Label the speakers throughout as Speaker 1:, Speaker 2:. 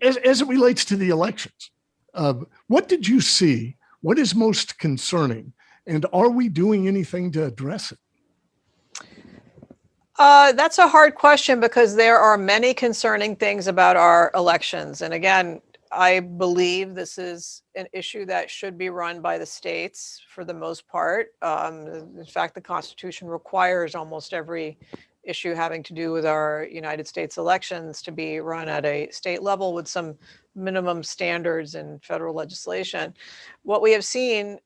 Speaker 1: As it relates to the elections, what did you see? What is most concerning? And are we doing anything to address it?
Speaker 2: That's a hard question because there are many concerning things about our elections. And again, I believe this is an issue that should be run by the states for the most part. In fact, the Constitution requires almost every issue having to do with our United States elections to be run at a state level with some minimum standards in federal legislation. What we have seen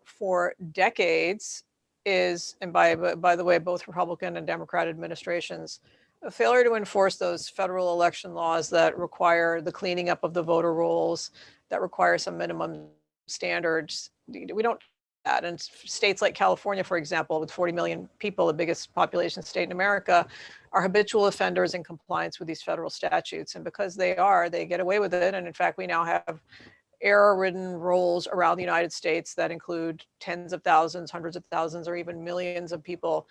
Speaker 2: for decades is, and by the way, both Republican and Democrat administrations, a failure to enforce those federal election laws that require the cleaning up of the voter rolls, that require some minimum standards. We don't do that. And states like California, for example, with 40 million people, the biggest population state in America, are habitual offenders in compliance with these federal statutes. And because they are, they get away with it. And in fact, we now have error-ridden rolls around the United States that include tens of thousands, hundreds of thousands, or even millions of people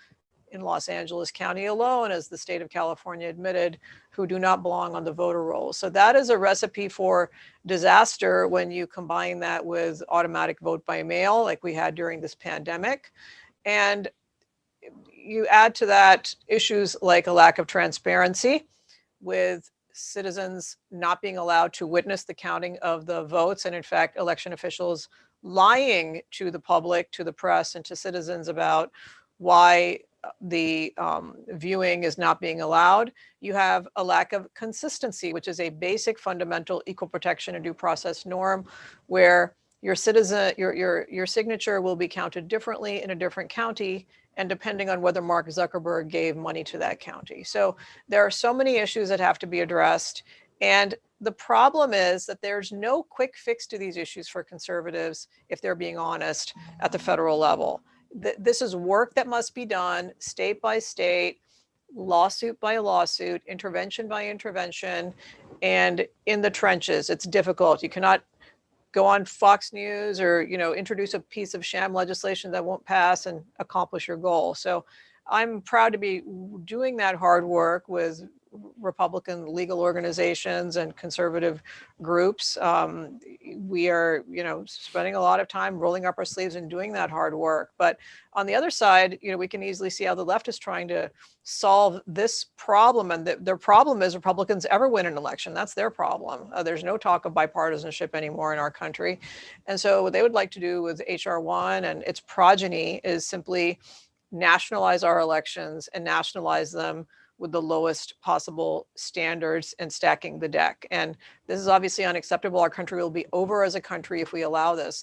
Speaker 2: in Los Angeles County alone, as the state of California admitted, who do not belong on the voter rolls. So that is a recipe for disaster when you combine that with automatic vote by mail, like we had during this pandemic. And you add to that issues like a lack of transparency, with citizens not being allowed to witness the counting of the votes, and in fact, election officials lying to the public, to the press, and to citizens about why the viewing is not being allowed. You have a lack of consistency, which is a basic fundamental equal protection and due process norm, where your signature will be counted differently in a different county, and depending on whether Mark Zuckerberg gave money to that county. So there are so many issues that have to be addressed. And the problem is that there's no quick fix to these issues for conservatives, if they're being honest, at the federal level. This is work that must be done state by state, lawsuit by lawsuit, intervention by intervention, and in the trenches. It's difficult. You cannot go on Fox News or, introduce a piece of sham legislation that won't pass and accomplish your goal. So I'm proud to be doing that hard work with Republican legal organizations and conservative groups. We are, spending a lot of time rolling up our sleeves and doing that hard work. But on the other side, we can easily see how the left is trying to solve this problem. And their problem is Republicans ever win an election. That's their problem. There's no talk of bipartisanship anymore in our country. And so what they would like to do with HR 1 and its progeny is simply nationalize our elections and nationalize them with the lowest possible standards and stacking the deck. And this is obviously unacceptable. Our country will be over as a country if we allow this.